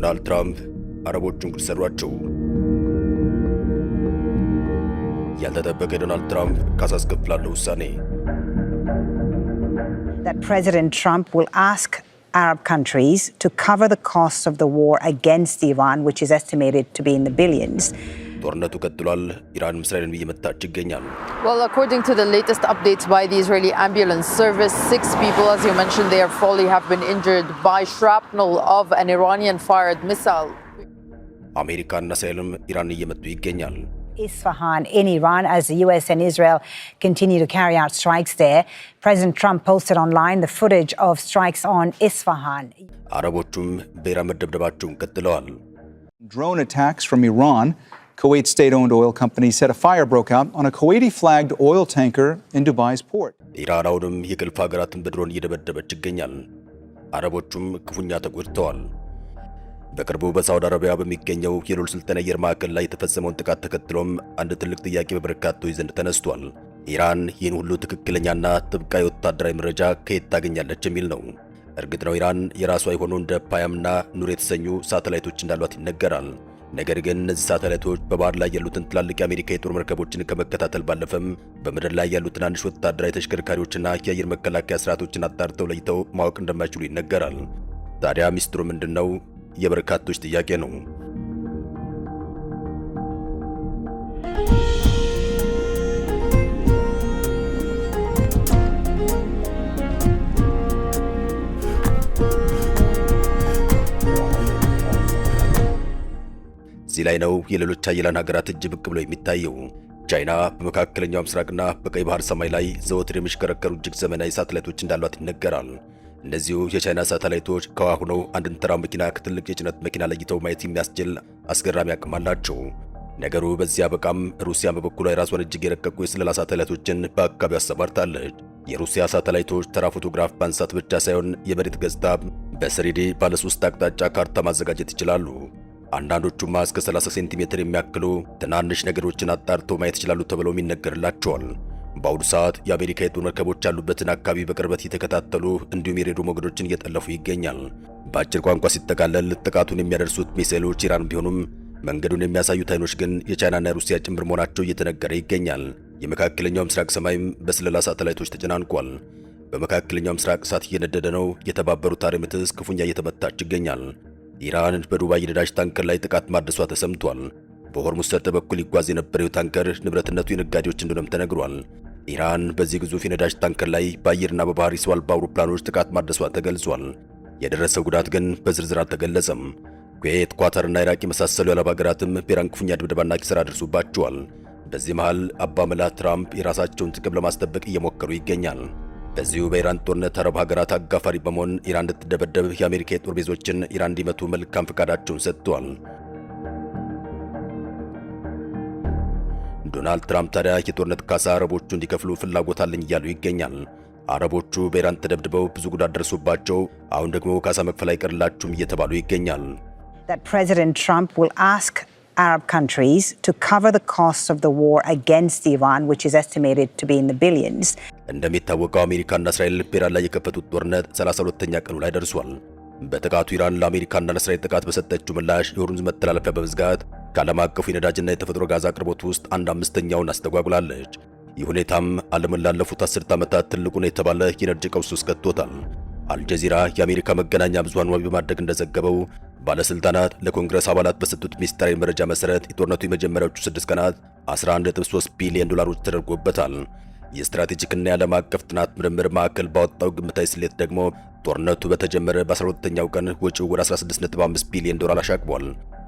ዶናልድ ትራምፕ አረቦቹን ጉድ ሰሯቸው። ያልተጠበቀ ዶናልድ ትራምፕ ካሳ አስከፍላለሁ ውሳኔ። That President Trump will ask Arab countries to cover the costs of the war against Iran, which is estimated to be in the billions. ጦርነቱ ቀጥሏል። ኢራን እስራኤልን እየመታች ይገኛል። Well, according to the latest updates by the Israeli ambulance service, 6 people, as you mentioned there, fully have been injured by shrapnel of an Iranian-fired missile. አሜሪካና እስራኤልም ኢራን እየመቱ ይገኛል። Isfahan in Iran, as the US and Israel continue to carry out strikes there. President Trump posted online the footage of strikes on Isfahan. አረቦቹም በኢራን መደብደባቸውን ቀጥለዋል። Drone attacks from Iran. Kuwait state-owned oil company said a fire broke out on a Kuwaiti-flagged oil tanker in Dubai's port. ኢራን አሁንም የገልፍ ሀገራትን በድሮን እየደበደበች ይገኛል። አረቦቹም ክፉኛ ተጎድተዋል። በቅርቡ በሳውዲ አረቢያ በሚገኘው የሉል ሱልጣን አየር ማዕከል ላይ የተፈጸመውን ጥቃት ተከትሎም አንድ ትልቅ ጥያቄ በበርካቶች ዘንድ ተነስቷል። ኢራን ይህን ሁሉ ትክክለኛና ጥብቅ ወታደራዊ መረጃ ከየት ታገኛለች የሚል ነው። እርግጥ ነው ኢራን የራሷ የሆኑ እንደ ፓያምና ኑር የተሰኙ ሳተላይቶች እንዳሏት ይነገራል። ነገር ግን እነዚህ ሳተላይቶች በባህር ላይ ያሉትን ትላልቅ የአሜሪካ የጦር መርከቦችን ከመከታተል ባለፈም በምድር ላይ ያሉ ትናንሽ ወታደራዊ ተሽከርካሪዎችና የአየር መከላከያ ስርዓቶችን አጣርተው ለይተው ማወቅ እንደማይችሉ ይነገራል። ታዲያ ሚስጥሩ ምንድነው? የበርካቶች ጥያቄ ነው። እዚህ ላይ ነው የሌሎች ኃያላን ሀገራት እጅ ብቅ ብሎ የሚታየው። ቻይና በመካከለኛው ምስራቅና በቀይ ባህር ሰማይ ላይ ዘወትር የሚሽከረከሩ እጅግ ዘመናዊ ሳተላይቶች እንዳሏት ይነገራል። እነዚሁ የቻይና ሳተላይቶች ከውሃ ሆነው አንድን ተራ መኪና ከትልቅ የጭነት መኪና ለይተው ማየት የሚያስችል አስገራሚ አቅም አላቸው። ነገሩ በዚያ በቃም ሩሲያ በበኩሏ የራሷን እጅግ የረቀቁ የስለላ ሳተላይቶችን በአካባቢው አሰማርታለች። የሩሲያ ሳተላይቶች ተራ ፎቶግራፍ ማንሳት ብቻ ሳይሆን የመሬት ገጽታ በስሪዲ ባለ 3 አቅጣጫ ካርታ ማዘጋጀት ይችላሉ። አንዳንዶቹማ እስከ 30 ሴንቲሜትር የሚያክሉ ትናንሽ ነገሮችን አጣርተው ማየት ይችላሉ ተብለውም ይነገርላቸዋል። በአሁኑ ሰዓት የአሜሪካ የጦር መርከቦች ያሉበትን አካባቢ በቅርበት እየተከታተሉ እንዲሁም የሬዲዮ ሞገዶችን እየጠለፉ ይገኛል። በአጭር ቋንቋ ሲጠቃለል ጥቃቱን የሚያደርሱት ሚሳኤሎች ኢራን ቢሆኑም መንገዱን የሚያሳዩት አይኖች ግን የቻይናና የሩሲያ ጭምር መሆናቸው እየተነገረ ይገኛል። የመካከለኛው ምስራቅ ሰማይም በስለላ ሳተላይቶች ተጨናንቋል። በመካከለኛው ምስራቅ እሳት እየነደደ ነው። የተባበሩት አረብ ኤሚሬትስ ክፉኛ እየተመታች ይገኛል። ኢራን በዱባይ የነዳጅ ታንከር ላይ ጥቃት ማድረሷ ተሰምቷል። በሆርሙዝ ሰርጥ በኩል ይጓዝ የነበረው ታንከር ንብረትነቱ የነጋዴዎች እንደሆነም ተነግሯል። ኢራን በዚህ ግዙፍ የነዳጅ ታንከር ላይ በአየርና በባህር ሰው አልባ አውሮፕላኖች ጥቃት ማድረሷ ተገልጿል። የደረሰው ጉዳት ግን በዝርዝር አልተገለጸም። ኩዌት፣ ኳታርና ኢራቅ የመሳሰሉ የአረብ ሀገራትም በኢራን ክፉኛ ድብደባና ኪሳራ ደርሶባቸዋል። በዚህ መሃል አባመላ ትራምፕ የራሳቸውን ጥቅም ለማስጠበቅ እየሞከሩ ይገኛል። በዚሁ በኢራን ጦርነት አረብ ሀገራት አጋፋሪ በመሆን ኢራን እንድትደበደብ የአሜሪካ የጦር ቤዞችን ኢራን እንዲመቱ መልካም ፈቃዳቸውን ሰጥተዋል። ዶናልድ ትራምፕ ታዲያ የጦርነት ካሳ አረቦቹ እንዲከፍሉ ፍላጎት አለኝ እያሉ ይገኛል። አረቦቹ በኢራን ተደብድበው ብዙ ጉዳት ደርሶባቸው አሁን ደግሞ ካሳ መክፈል አይቀርላችሁም እየተባሉ ይገኛል። That President Trump will ask Arab countries to cover the costs of the war against Iran, which is estimated to be in the billions. እንደሚታወቀው አሜሪካና እስራኤል በኢራን ላይ የከፈቱት ጦርነት 32ኛ ቀኑ ላይ ደርሷል። በጥቃቱ ኢራን ለአሜሪካና ለእስራኤል ጥቃት በሰጠችው ምላሽ የሆርሙዝ መተላለፊያ በመዝጋት ከዓለም አቀፉ የነዳጅና የተፈጥሮ ጋዝ አቅርቦት ውስጥ 1/5ኛውን አስተጓጉላለች። ይህ ሁኔታም ዓለምን ላለፉት 10 ዓመታት ትልቁን የተባለ የኤነርጂ ቀውስ ውስጥ ከቶታል። አልጀዚራ የአሜሪካ መገናኛ ብዙሃን ዋቢ በማድረግ እንደዘገበው ባለስልጣናት ለኮንግረስ አባላት በሰጡት ሚስጥራዊ መረጃ መሰረት የጦርነቱ የመጀመሪያዎቹ 6 ቀናት 11.3 ቢሊዮን ዶላሮች ተደርጎበታል። የስትራቴጂክና የዓለም አቀፍ ጥናት ምርምር ማዕከል ባወጣው ግምታዊ ስሌት ደግሞ ጦርነቱ በተጀመረ በ12ኛው ቀን ወጪው ወደ 16.5 ቢሊዮን ዶላር አሻቅቧል።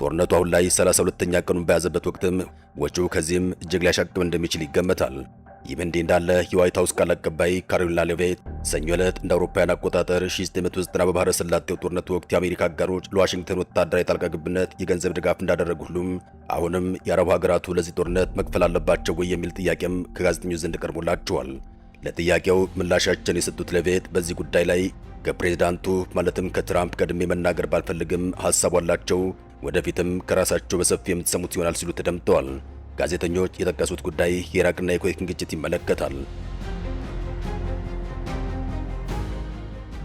ጦርነቱ አሁን ላይ 32ኛ ቀኑን በያዘበት ወቅትም ወጪው ከዚህም እጅግ ሊያሻቅብ እንደሚችል ይገመታል። ይህ እንዲህ እንዳለ የዋይት ሃውስ ቃል አቀባይ ካሮሊና ሌቪት ሰኞ ዕለት እንደ አውሮፓውያን አቆጣጠር 1990 በባህረ ሰላጤው ጦርነት ወቅት የአሜሪካ አጋሮች ለዋሽንግተን ወታደራዊ ጣልቃ ገብነት የገንዘብ ድጋፍ እንዳደረጉ ሁሉም አሁንም የአረብ ሀገራቱ ለዚህ ጦርነት መክፈል አለባቸው ወይ የሚል ጥያቄም ከጋዜጠኞች ዘንድ ቀርቦላቸዋል። ለጥያቄው ምላሻቸውን የሰጡት ሌቪት በዚህ ጉዳይ ላይ ከፕሬዝዳንቱ ማለትም ከትራምፕ ቀድሜ መናገር ባልፈልግም ሐሳብ አላቸው፣ ወደፊትም ከራሳቸው በሰፊ የምትሰሙት ይሆናል ሲሉ ተደምጠዋል። ጋዜጠኞች የጠቀሱት ጉዳይ የኢራቅና የኩዌትን ግጭት ይመለከታል።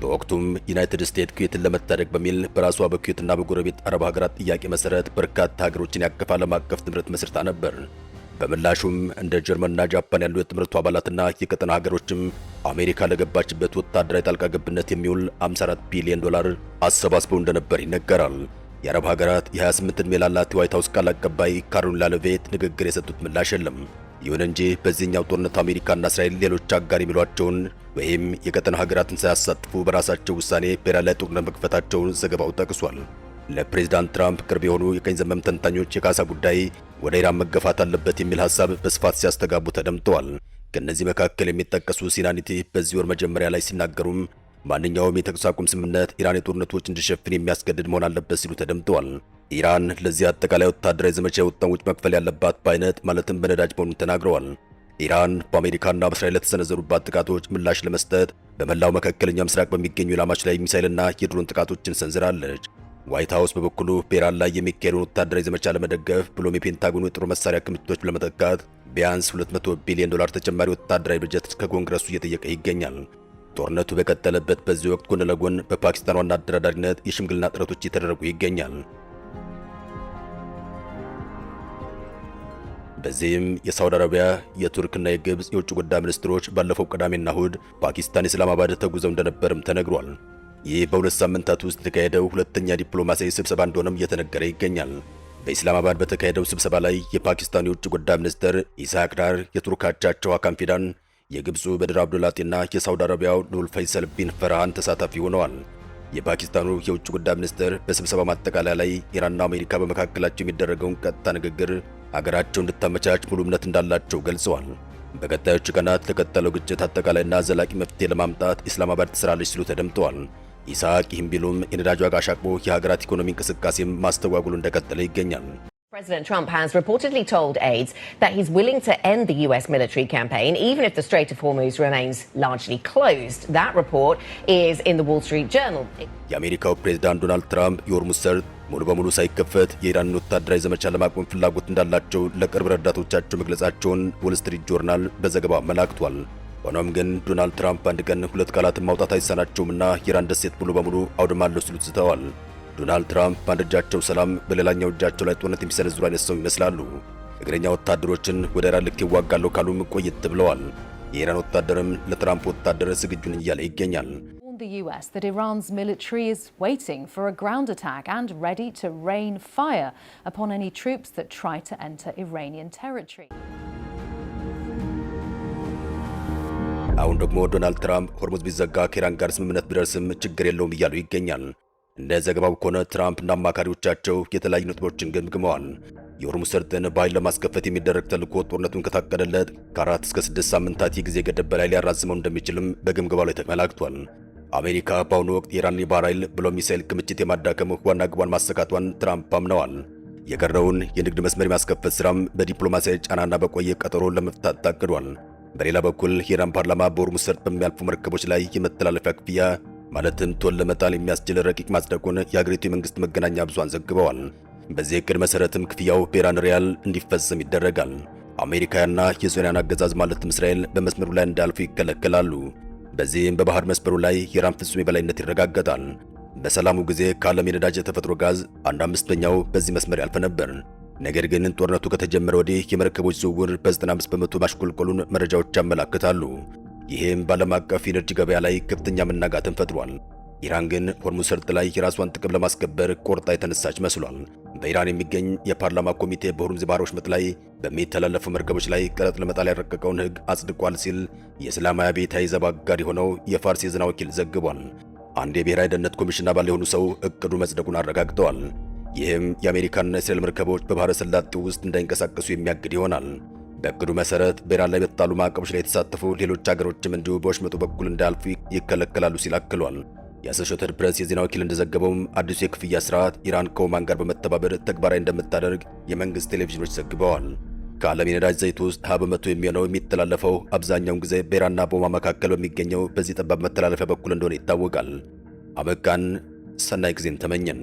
በወቅቱም ዩናይትድ ስቴትስ ኩዌትን ለመታደግ በሚል በራሷ በኩዌትና በጎረቤት አረብ ሀገራት ጥያቄ መሰረት በርካታ ሀገሮችን ያቀፈ ዓለም አቀፍ ጥምረት መስርታ ነበር። በምላሹም እንደ ጀርመንና ጃፓን ያሉ የጥምረቱ አባላትና የቀጠና ሀገሮችም አሜሪካ ለገባችበት ወታደራዊ ጣልቃ ገብነት የሚውል 54 ቢሊዮን ዶላር አሰባስበው እንደነበር ይነገራል። የአረብ ሀገራት የ28 ዕድሜ ላላት የዋይት ሀውስ ቃል አቀባይ ካሮሊን ሌቪት ንግግር የሰጡት ምላሽ የለም። ይሁን እንጂ በዚህኛው ጦርነት አሜሪካና እስራኤል ሌሎች አጋር የሚሏቸውን ወይም የቀጠና ሀገራትን ሳያሳትፉ በራሳቸው ውሳኔ ብሔራዊ ላይ ጦርነት መክፈታቸውን ዘገባው ጠቅሷል። ለፕሬዝዳንት ትራምፕ ቅርብ የሆኑ የቀኝ ዘመም ተንታኞች የካሳ ጉዳይ ወደ ኢራን መገፋት አለበት የሚል ሐሳብ በስፋት ሲያስተጋቡ ተደምጠዋል። ከነዚህ መካከል የሚጠቀሱ ሲናኒቲ በዚህ ወር መጀመሪያ ላይ ሲናገሩም ማንኛውም የተኩስ አቁም ስምምነት ኢራን የጦርነት ወጪ እንዲሸፍን የሚያስገድድ መሆን አለበት ሲሉ ተደምጠዋል። ኢራን ለዚህ አጠቃላይ ወታደራዊ ዘመቻ የወጣውን ወጪ መክፈል ያለባት በአይነት ማለትም በነዳጅ መሆኑን ተናግረዋል። ኢራን በአሜሪካና በእስራኤል ለተሰነዘሩባት ጥቃቶች ምላሽ ለመስጠት በመላው መካከለኛ ምስራቅ በሚገኙ ኢላማዎች ላይ ሚሳኤልና የድሮን ጥቃቶችን ሰንዝራለች። ዋይት ሀውስ በበኩሉ በኢራን ላይ የሚካሄደውን ወታደራዊ ዘመቻ ለመደገፍ ብሎም የፔንታጎኑ የጦር መሳሪያ ክምችቶች ለመተካት ቢያንስ 200 ቢሊዮን ዶላር ተጨማሪ ወታደራዊ በጀት ከኮንግረሱ እየጠየቀ ይገኛል። ጦርነቱ በቀጠለበት በዚህ ወቅት ጎን ለጎን በፓኪስታን ዋና አደራዳሪነት የሽምግልና ጥረቶች እየተደረጉ ይገኛል። በዚህም የሳውዲ አረቢያ፣ የቱርክና የግብጽ የውጭ ጉዳይ ሚኒስትሮች ባለፈው ቅዳሜና እሁድ ፓኪስታን ኢስላማባድ ተጉዘው እንደነበርም ተነግሯል። ይህ በሁለት ሳምንታት ውስጥ የተካሄደው ሁለተኛ ዲፕሎማሲያዊ ስብሰባ እንደሆነም እየተነገረ ይገኛል። በኢስላማባድ በተካሄደው ስብሰባ ላይ የፓኪስታን የውጭ ጉዳይ ሚኒስትር ኢስሐቅ ዳር፣ የቱርክ አቻቸው ሀካም ፊዳን፣ የግብፁ በድር አብዱላጢና የሳውዲ አረቢያው ኑር ፈይሰል ቢን ፈርሃን ተሳታፊ ሆነዋል። የፓኪስታኑ የውጭ ጉዳይ ሚኒስትር በስብሰባ ማጠቃለያ ላይ ኢራንና አሜሪካ በመካከላቸው የሚደረገውን ቀጥታ ንግግር አገራቸው እንድታመቻች ሙሉ እምነት እንዳላቸው ገልጸዋል። በቀጣዮቹ ቀናት ለቀጠለው ግጭት አጠቃላይና ዘላቂ መፍትሄ ለማምጣት ኢስላማባድ ትሰራለች ሲሉ ተደምጠዋል። ኢስሐቅ ይህም ቢሉም የነዳጅ ዋጋ አሻቅቦ የሀገራት ኢኮኖሚ እንቅስቃሴም ማስተጓጉሉ እንደቀጠለ ይገኛል። President Trump has reportedly told aides that he's willing to end the US military campaign even if the Strait of Hormuz remains largely closed. That report is in the Wall Street Journal. የአሜሪካው ፕሬዝዳንት ዶናልድ ትራምፕ የሆርሙዝ ሰርጥ ሙሉ በሙሉ ሳይከፈት የኢራንን ወታደራዊ ዘመቻ ለማቆም ፍላጎት እንዳላቸው ለቅርብ ረዳቶቻቸው መግለጻቸውን ዎል ስትሪት ጆርናል በዘገባው አመላክቷል። ሆኖም ግን ዶናልድ ትራምፕ አንድ ቀን ሁለት ቃላትን ማውጣት አይሳናቸውምና የኢራን ደሴት ሙሉ በሙሉ አውድማለሁ ሲሉ ዝተዋል። ዶናልድ ትራምፕ በአንድ እጃቸው ሰላም በሌላኛው እጃቸው ላይ ጦርነት የሚሰነዝሩ አይነት ሰው ይመስላሉ። እግረኛ ወታደሮችን ወደ ኢራን ልክ ይዋጋለሁ ካሉም ቆየት ብለዋል። የኢራን ወታደርም ለትራምፕ ወታደር ዝግጁ ነኝ እያለ ይገኛል። The US that Iran's military is waiting for a ground attack and ready to rain fire upon any troops that try to enter Iranian territory. አሁን ደግሞ ዶናልድ ትራምፕ ሆርሙዝ ቢዘጋ ከኢራን ጋር ስምምነት ቢደርስም ችግር የለውም እያሉ ይገኛል። እንደ ዘገባው ከሆነ ትራምፕና አማካሪዎቻቸው የተለያዩ ነጥቦችን ገምግመዋል። የሆርሙዝ ሰርጥን በኃይል ለማስከፈት የሚደረግ ተልዕኮ ጦርነቱን ከታቀደለት ከ4 እስከ 6 ሳምንታት የጊዜ ገደብ በላይ ሊያራዝመው እንደሚችልም በግምገማው ላይ ተመላክቷል። አሜሪካ በአሁኑ ወቅት የኢራን የባህር ኃይል ብሎም ሚሳኤል ክምችት የማዳከም ዋና ግቧን ማሳካቷን ትራምፕ አምነዋል። የቀረውን የንግድ መስመር የማስከፈት ስራም በዲፕሎማሲያዊ ጫናና በቆየ ቀጠሮ ለመፍታት ታቅዷል። በሌላ በኩል የኢራን ፓርላማ በሆርሙዝ ሰርጥ በሚያልፉ መርከቦች ላይ የመተላለፊያ ክፍያ ማለትም ቶል ለመጣል የሚያስችል ረቂቅ ማጽደቁን የሀገሪቱ የመንግስት መገናኛ ብዙሃን ዘግበዋል። በዚህ እቅድ መሰረትም ክፍያው በኢራን ሪያል እንዲፈጸም ይደረጋል። አሜሪካና የሶሪያን አገዛዝ ማለትም እስራኤል በመስመሩ ላይ እንዳያልፉ ይከለከላሉ። በዚህም በባህር መስመሩ ላይ የኢራን ፍጹም የበላይነት ይረጋገጣል። በሰላሙ ጊዜ ከዓለም የነዳጅ የተፈጥሮ ጋዝ 1/5ኛው በዚህ መስመር ያልፍ ነበር። ነገር ግን ጦርነቱ ከተጀመረ ወዲህ የመርከቦች ዝውውር በ95 በመቶ ማሽቆልቆሉን መረጃዎች ያመላክታሉ። ይህም በዓለም አቀፍ የኤነርጂ ገበያ ላይ ከፍተኛ መናጋትን ፈጥሯል። ኢራን ግን ሆርሙዝ ሰርጥ ላይ የራሷን ጥቅም ለማስከበር ቆርጣ የተነሳች መስሏል። በኢራን የሚገኝ የፓርላማ ኮሚቴ በሆርሙዝ የባህር ወሽመጥ ላይ በሚተላለፉ መርከቦች ላይ ቀረጥ ለመጣል ያረቀቀውን ሕግ አጽድቋል ሲል የእስላማዊ አብዮታዊ ዘብ አጋር የሆነው የፋርስ የዜና ወኪል ዘግቧል። አንድ የብሔራዊ ደህንነት ኮሚሽን አባል የሆኑ ሰው እቅዱ መጽደቁን አረጋግጠዋል። ይህም የአሜሪካና የእስራኤል መርከቦች በባህረ ሰላጤው ውስጥ እንዳይንቀሳቀሱ የሚያግድ ይሆናል። በእቅዱ መሰረት በኢራን ላይ በተጣሉ ማዕቀቦች ላይ የተሳተፉ ሌሎች ሀገሮችም እንዲሁ በወሽመጡ በኩል እንዳያልፉ ይከለከላሉ ሲል አክሏል። የአሶሺየትድ ፕሬስ የዜና ወኪል እንደዘገበውም አዲሱ የክፍያ ስርዓት ኢራን ከኦማን ጋር በመተባበር ተግባራዊ እንደምታደርግ የመንግስት ቴሌቪዥኖች ዘግበዋል። ከዓለም የነዳጅ ዘይት ውስጥ 20 በመቶ የሚሆነው የሚተላለፈው አብዛኛውን ጊዜ በኢራንና በኦማን መካከል በሚገኘው በዚህ ጠባብ መተላለፊያ በኩል እንደሆነ ይታወቃል። አበቃን። ሰናይ ጊዜን ተመኘን።